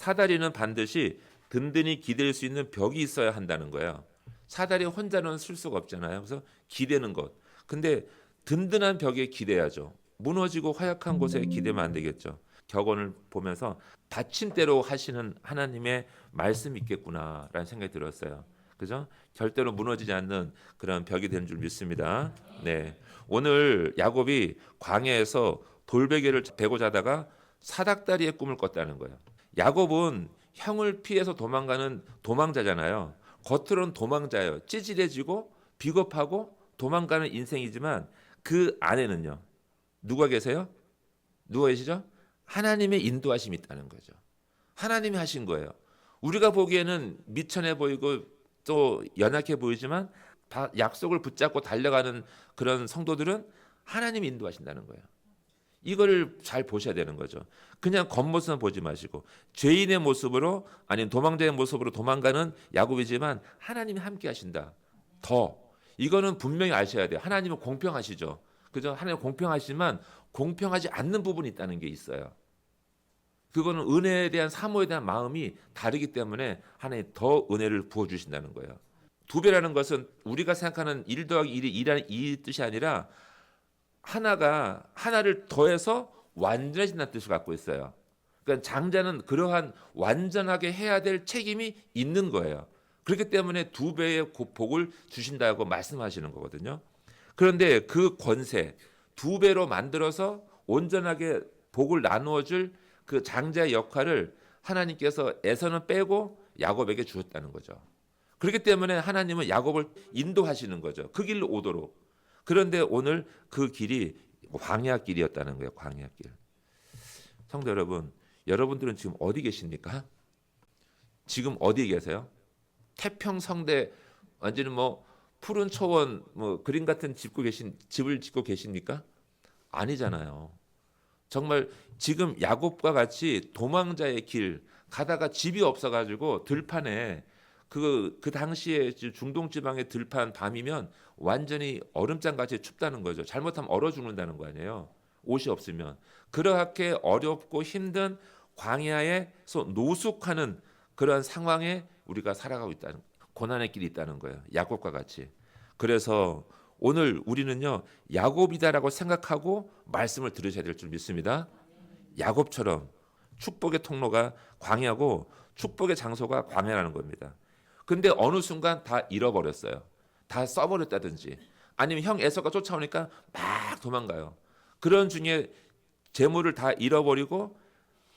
사다리는 반드시 든든히 기댈 수 있는 벽이 있어야 한다는 거예요. 사다리 혼자는 쓸 수가 없잖아요. 그래서 기대는 것. 근데 든든한 벽에 기대야죠. 무너지고 허약한 곳에 기대면 안 되겠죠. 격언을 보면서 받침대로 하시는 하나님의 말씀이 있겠구나라는 생각이 들었어요. 그죠? 절대로 무너지지 않는 그런 벽이 되는 줄 믿습니다. 네. 오늘 야곱이 광야에서 돌베개를 베고 자다가 사닥다리의 꿈을 꿨다는 거예요. 야곱은 형을 피해서 도망가는 도망자잖아요. 겉으로는 도망자예요. 찌질해지고 비겁하고 도망가는 인생이지만 그 안에는요. 누가 계세요? 누가 계시죠? 하나님의 인도하심이 있다는 거죠. 하나님이 하신 거예요. 우리가 보기에는 미천해 보이고 또 연약해 보이지만 다 약속을 붙잡고 달려가는 그런 성도들은 하나님이 인도하신다는 거예요. 이거를 잘 보셔야 되는 거죠. 그냥 겉모습만 보지 마시고 죄인의 모습으로 아니면 도망자의 모습으로 도망가는 야곱이지만 하나님이 함께 하신다. 더 이거는 분명히 아셔야 돼요. 하나님은 공평하시죠. 그죠? 하나님 공평하시지만 공평하지 않는 부분이 있다는 게 있어요. 그거는 은혜에 대한 사모에 대한 마음이 다르기 때문에 하나님 더 은혜를 부어주신다는 거예요. 두 배라는 것은 우리가 생각하는 1 더하기 1이 2라는 이 뜻이 아니라 하나가 하나를 더해서 완전해진다는 뜻을 갖고 있어요. 그러니까 장자는 그러한 완전하게 해야 될 책임이 있는 거예요. 그렇기 때문에 두 배의 복을 주신다고 말씀하시는 거거든요. 그런데 그 권세 두 배로 만들어서 온전하게 복을 나누어 줄 그 장자의 역할을 하나님께서 에서는 빼고 야곱에게 주었다는 거죠. 그렇기 때문에 하나님은 야곱을 인도하시는 거죠. 그 길로 오도록. 그런데 오늘 그 길이 광야 길이었다는 거예요. 광야 길. 성도 여러분, 여러분들은 지금 어디 계십니까? 지금 어디에 계세요? 태평성대 완전히 뭐 푸른 초원 뭐 그림 같은 집을 짓고 계십니까? 아니잖아요. 정말 지금 야곱과 같이 도망자의 길 가다가 집이 없어가지고 들판에 그 당시에 중동 지방의 들판 밤이면 완전히 얼음장같이 춥다는 거죠. 잘못하면 얼어 죽는다는 거 아니에요. 옷이 없으면. 그렇게 어렵고 힘든 광야에서 노숙하는 그런 상황에 우리가 살아가고 있다는 고난의 길이 있다는 거예요. 야곱과 같이. 그래서 오늘 우리는요. 야곱이다라고 생각하고 말씀을 들으셔야 될 줄 믿습니다. 야곱처럼 축복의 통로가 광야고 축복의 장소가 광야라는 겁니다. 근데 어느 순간 다 잃어버렸어요. 다 써버렸다든지 아니면 형 에서가 쫓아오니까 막 도망가요. 그런 중에 재물을 다 잃어버리고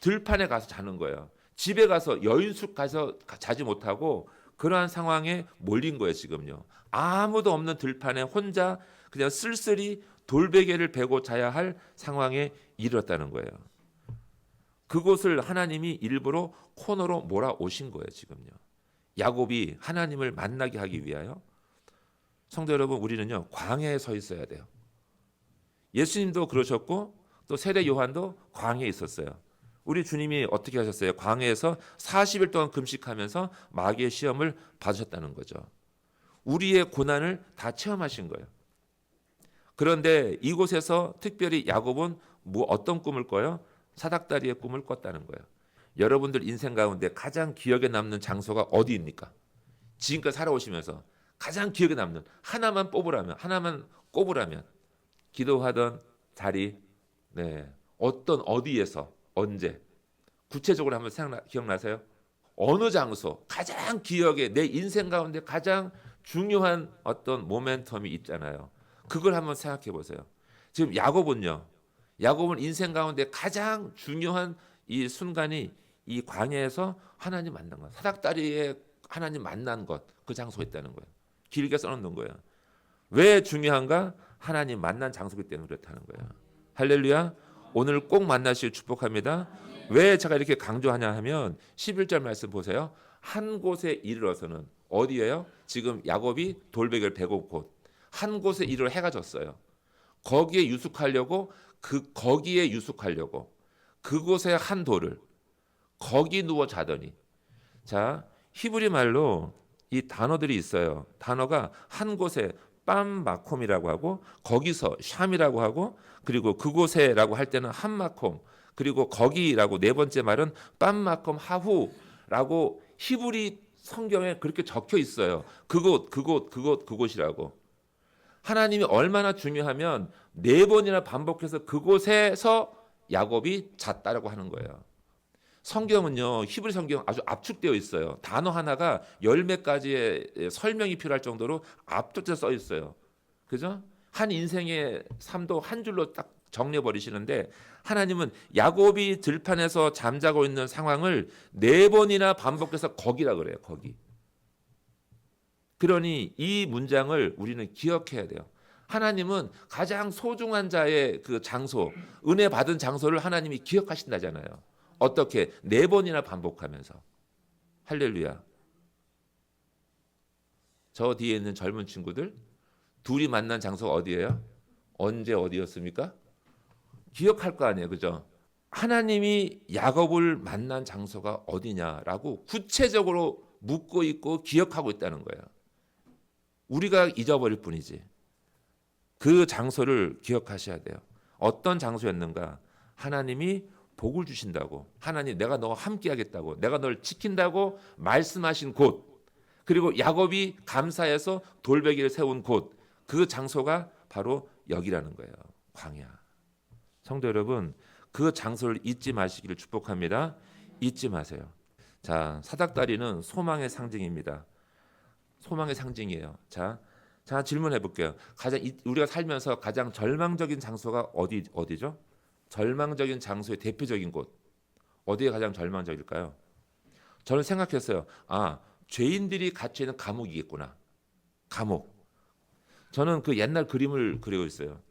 들판에 가서 자는 거예요. 집에 가서 여인숙 가서 자지 못하고 그러한 상황에 몰린 거예요. 지금요. 아무도 없는 들판에 혼자 그냥 쓸쓸히 돌베개를 베고 자야 할 상황에 이르렀다는 거예요. 그곳을 하나님이 일부러 코너로 몰아오신 거예요. 지금요. 야곱이 하나님을 만나게 하기 위하여. 성도 여러분, 우리는요 광야에 서 있어야 돼요. 예수님도 그러셨고 또 세례 요한도 광야에 있었어요. 우리 주님이 어떻게 하셨어요? 광야에서 40일 동안 금식하면서 마귀의 시험을 받으셨다는 거죠. 우리의 고난을 다 체험하신 거예요. 그런데 이곳에서 특별히 야곱은 어떤 꿈을 꿔요? 사닥다리의 꿈을 꿨다는 거예요. 여러분들 인생 가운데 가장 기억에 남는 장소가 어디입니까? 지금까지 살아오시면서 가장 기억에 남는 하나만 꼽으라면 기도하던 자리, 어디에서 언제 구체적으로 한번 기억나세요? 어느 장소 가장 기억에 내 인생 가운데 가장 중요한 어떤 모멘텀이 있잖아요. 그걸 한번 생각해 보세요. 지금 야곱은 인생 가운데 가장 중요한 이 순간이 이 광야에서 하나님 만난 것, 사닥다리에 하나님 만난 것, 그 장소에 있다는 거예요. 길게 써놓는 거예요. 왜 중요한가? 하나님 만난 장소이기 때문에 그렇다는 거예요. 할렐루야. 오늘 꼭 만나시길 축복합니다. 왜 제가 이렇게 강조하냐 하면 11절 말씀 보세요. 한 곳에 이르러서는 어디예요? 지금 야곱이 돌베개를 베고 곳. 한 곳에 이르러 해가 졌어요. 거기에 유숙하려고 그곳에 한 돌을 거기 누워 자더니. 자, 히브리 말로 이 단어들이 있어요. 단어가 한 곳에 빰마콤이라고 하고 거기서 샴이라고 하고 그리고 그곳에라고 할 때는 한마콤 그리고 거기라고 네 번째 말은 빰마컴 하후라고 히브리 성경에 그렇게 적혀 있어요. 그곳이라고. 하나님이 얼마나 중요하면 네 번이나 반복해서 그곳에서 야곱이 잤다라고 하는 거예요. 성경은요, 히브리 성경 아주 압축되어 있어요. 단어 하나가 열 몇 가지의 설명이 필요할 정도로 압축돼서 써 있어요. 그죠? 한 인생의 삶도 한 줄로 딱 정리해 버리시는데 하나님은 야곱이 들판에서 잠자고 있는 상황을 네 번이나 반복해서 거기라 그래요. 거기. 그러니 이 문장을 우리는 기억해야 돼요. 하나님은 가장 소중한 자의 그 장소, 은혜 받은 장소를 하나님이 기억하신다잖아요. 어떻게? 네 번이나 반복하면서. 할렐루야. 저 뒤에 있는 젊은 친구들, 둘이 만난 장소가 어디예요? 언제 어디였습니까? 기억할 거 아니에요. 그죠? 하나님이 야곱을 만난 장소가 어디냐라고 구체적으로 묻고 있고 기억하고 있다는 거예요. 우리가 잊어버릴 뿐이지. 그 장소를 기억하셔야 돼요. 어떤 장소였는가? 하나님이 복을 주신다고, 하나님 내가 너와 함께 하겠다고, 내가 널 지킨다고 말씀하신 곳, 그리고 야곱이 감사해서 돌베개를 세운 곳, 그 장소가 바로 여기라는 거예요. 광야. 성도 여러분, 그 장소를 잊지 마시기를 축복합니다. 잊지 마세요. 자, 사닥다리는 소망의 상징입니다. 소망의 상징이에요. 자 질문해 볼게요. 우리가 살면서 가장 절망적인 장소가 어디죠? 절망적인 장소의 대표적인 곳 어디에 가장 절망적일까요? 저는 생각했어요. 죄인들이 갇혀 있는 감옥이겠구나. 감옥. 저는 그 옛날 그림을 그리고 있어요.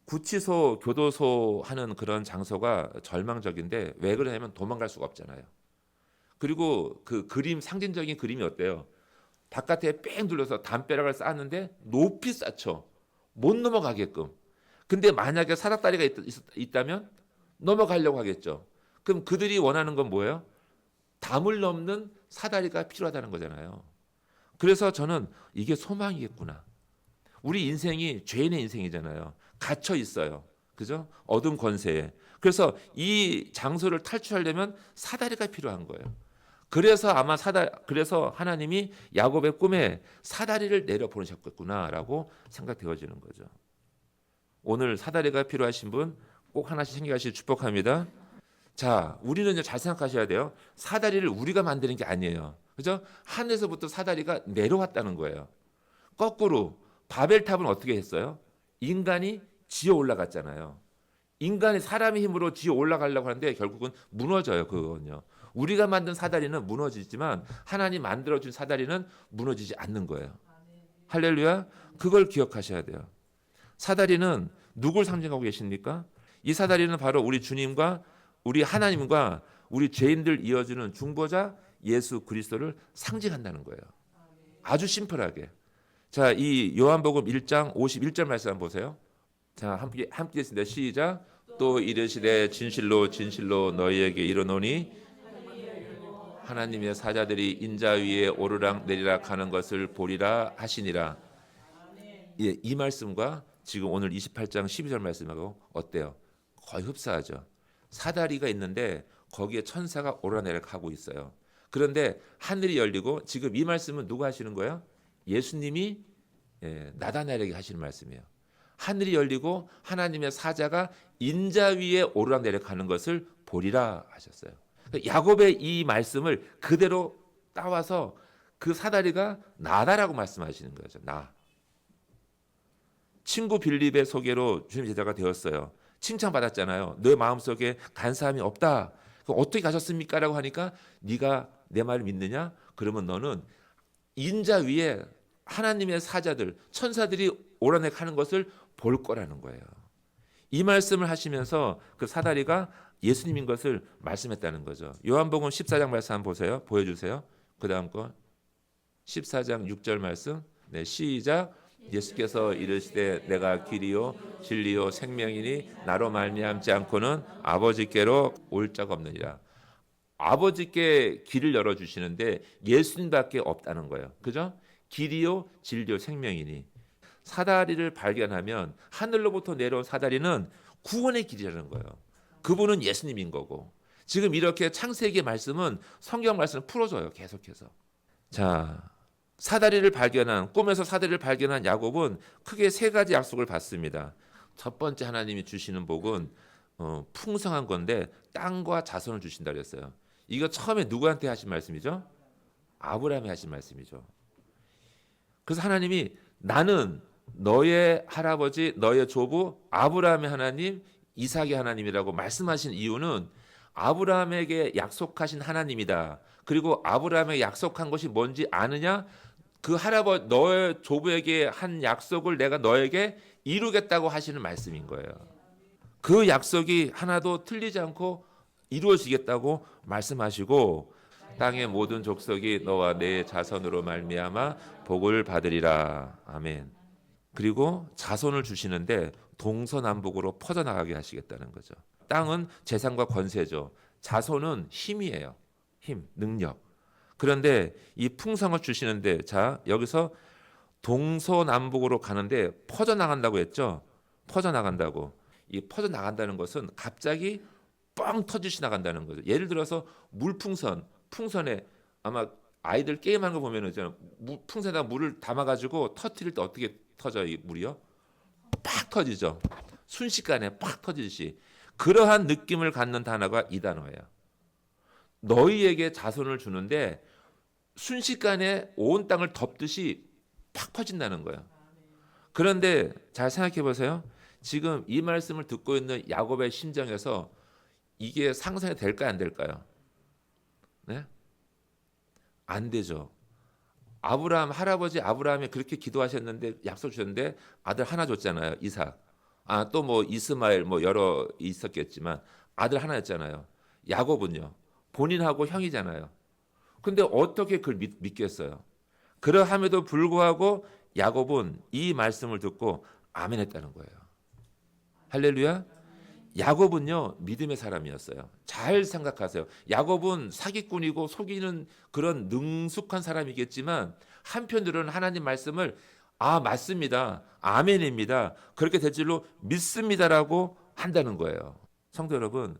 구치소, 교도소 하는 그런 장소가 절망적인데 왜 그러냐면 도망갈 수가 없잖아요. 그리고 그 그림, 상징적인 그림이 어때요? 바깥에 뺑 둘러서 담벼락을 쌓았는데 높이 쌓죠. 못 넘어가게끔. 근데 만약에 사닥다리가 있다면 넘어가려고 하겠죠. 그럼 그들이 원하는 건 뭐예요? 담을 넘는 사다리가 필요하다는 거잖아요. 그래서 저는 이게 소망이겠구나. 우리 인생이 죄인의 인생이잖아요. 갇혀 있어요. 그죠? 어둠 권세에. 그래서 이 장소를 탈출하려면 사다리가 필요한 거예요. 그래서 하나님이 야곱의 꿈에 사다리를 내려 보내셨겠구나라고 생각되어지는 거죠. 오늘 사다리가 필요하신 분 꼭 하나씩 챙겨가시길 축복합니다. 자, 우리는 이제 잘 생각하셔야 돼요. 사다리를 우리가 만드는 게 아니에요. 그죠? 하늘에서부터 사다리가 내려왔다는 거예요. 거꾸로 바벨탑은 어떻게 했어요? 인간이 지어 올라갔잖아요. 인간이 사람의 힘으로 지어 올라가려고 하는데 결국은 무너져요. 그거는요. 우리가 만든 사다리는 무너지지만 하나님 만들어준 사다리는 무너지지 않는 거예요. 할렐루야. 그걸 기억하셔야 돼요. 사다리는 누굴 상징하고 계십니까? 이 사다리는 바로 우리 주님과 우리 하나님과 우리 죄인들 이어주는 중보자 예수 그리스도를 상징한다는 거예요. 아주 심플하게. 자, 이 요한복음 1장 51절 말씀 한번 보세요. 자, 함께 했습니다. 시작. 또 이르시되 진실로 진실로 너희에게 이르노니 하나님의 사자들이 인자 위에 오르락 내리락 하는 것을 보리라 하시니라. 예, 이 말씀과 지금 오늘 28장 12절 말씀하고 어때요? 거의 흡사하죠. 사다리가 있는데 거기에 천사가 오르락내리락 하고 있어요. 그런데 하늘이 열리고 지금 이 말씀은 누가 하시는 거예요? 예수님이 나다나에게 하시는 말씀이에요. 하늘이 열리고 하나님의 사자가 인자 위에 오르락내리락 하는 것을 보리라 하셨어요. 야곱의 이 말씀을 그대로 따와서 그 사다리가 나다라고 말씀하시는 거죠. 나. 친구 빌립의 소개로 주님 제자가 되었어요. 칭찬받았잖아요. 너 마음속에 간사함이 없다. 어떻게 가셨습니까? 라고 하니까 네가 내 말을 믿느냐? 그러면 너는 인자 위에 하나님의 사자들, 천사들이 오르락 하는 것을 볼 거라는 거예요. 이 말씀을 하시면서 그 사다리가 예수님인 것을 말씀했다는 거죠. 요한복음 14장 말씀 한번 보세요. 보여주세요. 그 다음 거 14장 6절 말씀. 네, 시작. 예수께서 이르시되 내가 길이요 진리요 생명이니 나로 말미암지 않고는 아버지께로 올 자가 없느니라. 아버지께 길을 열어주시는데 예수님밖에 없다는 거예요. 그죠? 길이요 진리요 생명이니. 사다리를 발견하면 하늘로부터 내려온 사다리는 구원의 길이라는 거예요. 그분은 예수님인 거고. 지금 이렇게 창세기의 말씀은 성경 말씀을 풀어줘요. 계속해서. 자, 꿈에서 사다리를 발견한 야곱은 크게 세 가지 약속을 받습니다. 첫 번째 하나님이 주시는 복은 풍성한 건데 땅과 자손을 주신다 그랬어요. 이거 처음에 누구한테 하신 말씀이죠? 아브라함이 하신 말씀이죠. 그래서 하나님이 나는 너의 할아버지, 너의 조부 아브라함의 하나님, 이삭의 하나님이라고 말씀하신 이유는 아브라함에게 약속하신 하나님이다. 그리고 아브라함에게 약속한 것이 뭔지 아느냐? 그 할아버지 너의 조부에게 한 약속을 내가 너에게 이루겠다고 하시는 말씀인 거예요. 그 약속이 하나도 틀리지 않고 이루어지겠다고 말씀하시고 땅의 모든 족속이 너와 내 자손으로 말미암아 복을 받으리라. 아멘. 그리고 자손을 주시는데 동서남북으로 퍼져나가게 하시겠다는 거죠. 땅은 재산과 권세죠. 자손은 힘이에요. 힘, 능력. 그런데 이 풍성을 주시는데 자 여기서 동서남북으로 가는데 퍼져나간다고 했죠. 퍼져나간다고. 이 퍼져나간다는 것은 갑자기 뻥 터지시 나간다는 거죠. 예를 들어서 풍선에 아마 아이들 게임하는 거 보면은 풍선에다 물을 담아가지고 터뜨릴 때 어떻게 터져요? 이 물이요? 팍 터지죠. 순식간에 팍 터지듯이. 그러한 느낌을 갖는 단어가 이 단어예요. 너희에게 자손을 주는데 순식간에 온 땅을 덮듯이 팍 퍼진다는 거예요. 그런데 잘 생각해 보세요. 지금 이 말씀을 듣고 있는 야곱의 심정에서 이게 상상이 될까요? 안 될까요? 네? 안 되죠. 할아버지 아브라함이 그렇게 기도하셨는데 약속 주셨는데 아들 하나 줬잖아요. 이삭. 또 뭐 이스마엘 뭐 여러 있었겠지만 아들 하나였잖아요. 야곱은요. 본인하고 형이잖아요. 근데 어떻게 그걸 믿겠어요? 그러함에도 불구하고 야곱은 이 말씀을 듣고 아멘했다는 거예요. 할렐루야. 야곱은요 믿음의 사람이었어요. 잘 생각하세요. 야곱은 사기꾼이고 속이는 그런 능숙한 사람이겠지만 한편으로는 하나님 말씀을 맞습니다. 아멘입니다. 그렇게 될 줄로 믿습니다라고 한다는 거예요. 성도 여러분,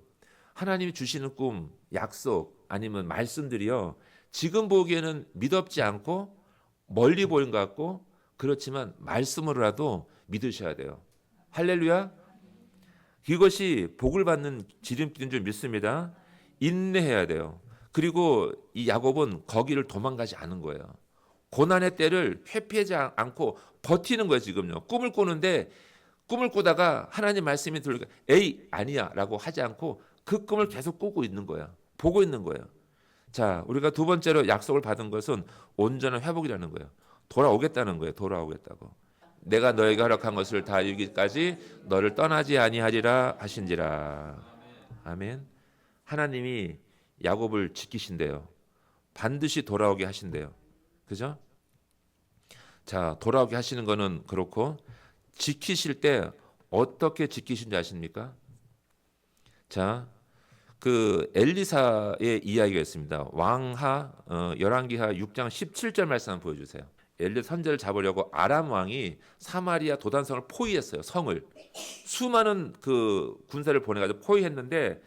하나님이 주시는 꿈, 약속 아니면 말씀들이요. 지금 보기에는 믿었지 않고 멀리 보이는 것 같고 그렇지만 말씀으로라도 믿으셔야 돼요. 할렐루야. 이것이 복을 받는 지름길인 줄 믿습니다. 인내해야 돼요. 그리고 이 야곱은 거기를 도망가지 않은 거예요. 고난의 때를 회피하지 않고 버티는 거예요. 지금요. 꿈을 꾸는데 꿈을 꾸다가 하나님 말씀이 들으니까 에이 아니야 라고 하지 않고 그 꿈을 계속 꾸고 있는 거야. 보고 있는 거예요. 자, 우리가 두 번째로 약속을 받은 것은 온전한 회복이라는 거예요. 돌아오겠다는 거예요. 돌아오겠다고. 내가 너에게 허락한 것을 다 이루기까지 너를 떠나지 아니하리라 하신지라. 아멘. 하나님이 야곱을 지키신대요. 반드시 돌아오게 하신대요. 그죠? 자, 돌아오게 하시는 거는 그렇고 지키실 때 어떻게 지키신지 아십니까? 자, 그 엘리사의 이야기가 있습니다. 열왕기하 6장 17절 말씀 한번 보여주세요. 엘리 선제를 잡으려고 아람 왕이 사마리아 도단성을 포위했어요. 성을 수많은 그 군사를 보내가지고 포위했는데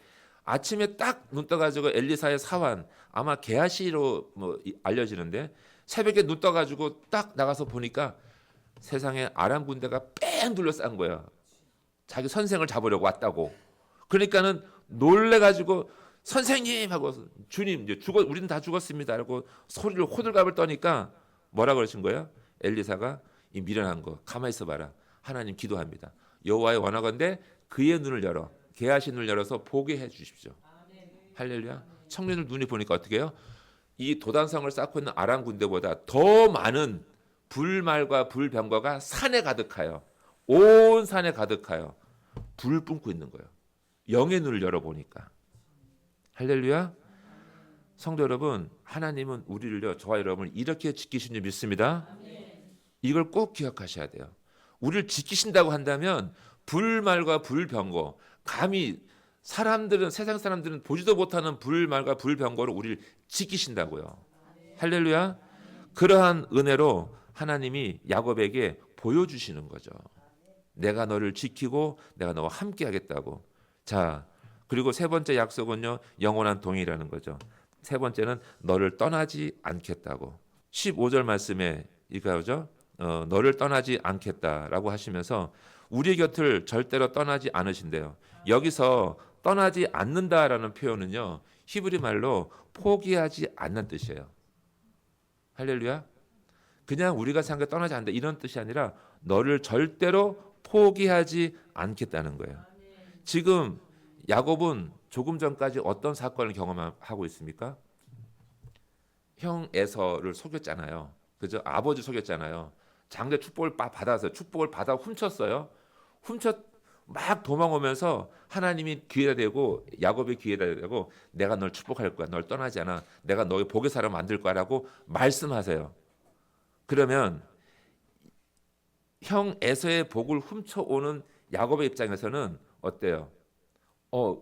아침에 딱 눈 떠가지고 엘리사의 사환 아마 게하시로 뭐 알려지는데 새벽에 눈 떠가지고 딱 나가서 보니까 세상에 아람 군대가 뺑 둘러싼 거야. 자기 선생을 잡으려고 왔다고. 그러니까는 놀래가지고 선생님 하고 주님 이제 우리는 다 죽었습니다. 하고 소리를 호들갑을 떠니까 뭐라 그러신 거예요? 엘리사가 이 미련한 거 가만히 있어봐라. 하나님 기도합니다. 여호와의 원하건대 그의 눈을 열어 게하시 눈을 열어서 보게 해 주십시오. 할렐루야. 청년들 눈이 보니까 어떻게 해요? 이 도단성을 쌓고 있는 아람 군대보다 더 많은 불말과 불병거가 산에 가득하여 온 산에 가득하여 불 뿜고 있는 거예요. 영의 눈을 열어보니까. 할렐루야. 성도 여러분, 하나님은 우리를요, 저와 여러분을 이렇게 지키신 줄 믿습니다. 이걸 꼭 기억하셔야 돼요. 우리를 지키신다고 한다면 불말과 불병거, 감히 세상 사람들은 보지도 못하는 불말과 불병거로 우리를 지키신다고요. 할렐루야. 그러한 은혜로 하나님이 야곱에게 보여주시는 거죠. 내가 너를 지키고 내가 너와 함께 하겠다고. 자, 그리고 세 번째 약속은요, 영원한 동행이라는 거죠. 세 번째는 너를 떠나지 않겠다고. 15절 말씀에 이거죠. 너를 떠나지 않겠다라고 하시면서 우리 곁을 절대로 떠나지 않으신대요. 여기서 떠나지 않는다라는 표현은요, 히브리 말로 포기하지 않는 뜻이에요. 할렐루야. 그냥 우리가 생각해 떠나지 않는다 이런 뜻이 아니라 너를 절대로 포기하지 않겠다는 거예요. 지금 야곱은 조금 전까지 어떤 사건을 경험하고 있습니까? 형 에서를 속였잖아요. 그죠? 아버지 속였잖아요. 장래 축복을 받아서 축복을 받아 훔쳤어요. 훔쳤 막 도망오면서 하나님이 기회가 되고 야곱이 기회가 되고 내가 널 축복할 거야. 널 떠나지 않아. 내가 너의 복의 사람 만들 거야라고 말씀하세요. 그러면 형 에서의 복을 훔쳐오는 야곱의 입장에서는 어때요?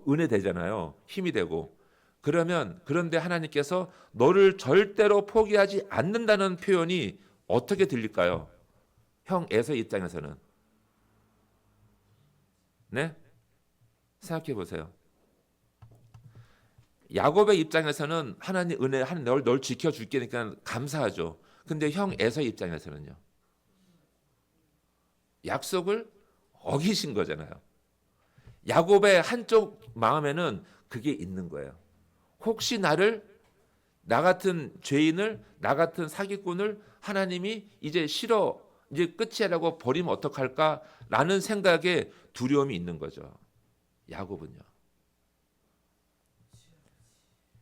은혜 되잖아요. 힘이 되고. 그런데 하나님께서 너를 절대로 포기하지 않는다는 표현이 어떻게 들릴까요? 형 에서의 입장에서는. 네? 생각해 보세요. 야곱의 입장에서는 하나님 은혜, 하나님 널 지켜줄게니까 감사하죠. 근데 형 에서의 입장에서는요. 약속을 어기신 거잖아요. 야곱의 한쪽 마음에는 그게 있는 거예요. 혹시 나 같은 죄인을, 나 같은 사기꾼을 하나님이 이제 싫어, 이제 끝이라고 버리면 어떡할까라는 생각에 두려움이 있는 거죠. 야곱은요.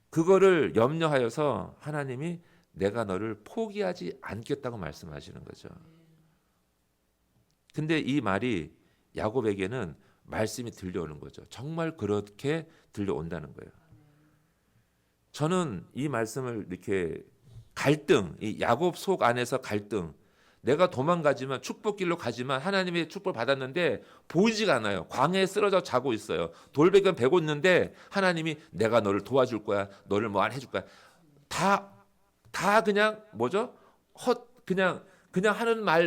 그거를 염려하여서 하나님이 내가 너를 포기하지 않겠다고 말씀하시는 거죠. 근데 이 말이 야곱에게는 말씀이 들려오는 거죠. 정말 그렇게 들려온다는 거예요. 저는 이 말씀을 이렇게 이 야곱 속 안에서 갈등, 내가 도망가지만 축복길로 가지만 하나님의 축복을 받았는데 보이지가 않아요. 광야에 쓰러져 자고 있어요. 돌베개 베고 있는데 하나님이 내가 너를 도와줄 거야. 너를 뭐 안 해줄 거야. 다 그냥 뭐죠? 그냥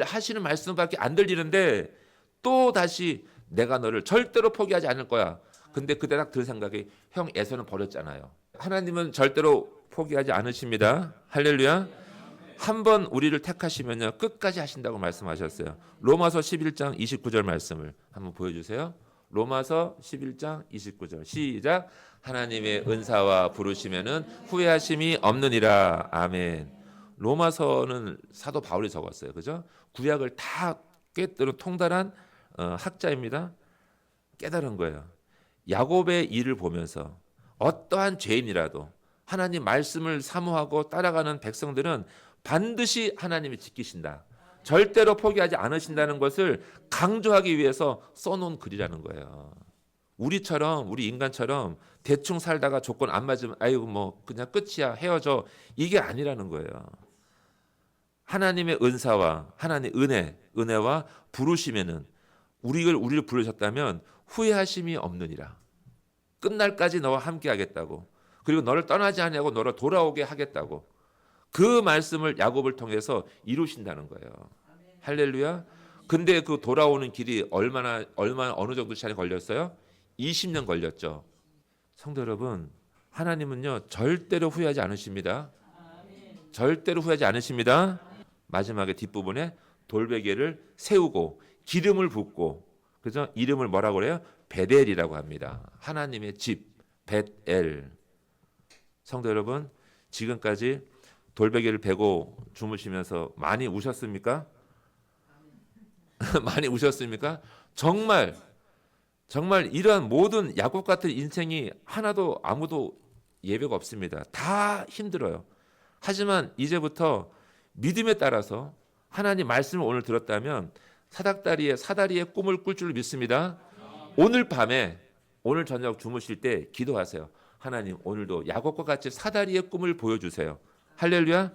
하시는 말씀밖에 안 들리는데 또 다시 내가 너를 절대로 포기하지 않을 거야. 근데 그때 딱 든 생각이 형 에서는 버렸잖아요. 하나님은 절대로 포기하지 않으십니다. 할렐루야. 한번 우리를 택하시면요 끝까지 하신다고 말씀하셨어요. 로마서 11장 29절 말씀을 한번 보여주세요. 로마서 11장 29절 시작. 하나님의 은사와 부르시면은 후회하심이 없느니라. 아멘. 로마서는 사도 바울이 적었어요. 그죠? 구약을 다 꿰뚫은 통달한 학자입니다. 깨달은 거예요. 야곱의 일을 보면서 어떠한 죄인이라도 하나님 말씀을 사모하고 따라가는 백성들은 반드시 하나님이 지키신다. 절대로 포기하지 않으신다는 것을 강조하기 위해서 써놓은 글이라는 거예요. 우리 인간처럼 대충 살다가 조건 안 맞으면 아이고 뭐 그냥 끝이야 헤어져 이게 아니라는 거예요. 하나님의 은사와 하나님의 은혜와 부르시면은 우리를 부르셨다면 후회하심이 없느니라. 끝날까지 너와 함께 하겠다고. 그리고 너를 떠나지 아니하고 너를 돌아오게 하겠다고. 그 말씀을 야곱을 통해서 이루신다는 거예요. 할렐루야. 근데 그 돌아오는 길이 어느 정도 시간이 걸렸어요? 20년 걸렸죠. 성도 여러분, 하나님은요 절대로 후회하지 않으십니다. 절대로 후회하지 않으십니다. 마지막에 뒷부분에 돌베개를 세우고 기름을 붓고 그래서 이름을 뭐라고 그래요? 베델이라고 합니다. 하나님의 집 벳엘. 성도 여러분, 지금까지 돌베개를 베고 주무시면서 많이 우셨습니까? 많이 우셨습니까? 정말 이러한 모든 야곱 같은 인생이 하나도 아무도 예배가 없습니다. 다 힘들어요. 하지만 이제부터 믿음에 따라서 하나님 말씀을 오늘 들었다면 사다리의 꿈을 꿀 줄 믿습니다. 오늘 저녁 주무실 때 기도하세요. 하나님 오늘도 야곱과 같이 사다리의 꿈을 보여주세요. 할렐루야.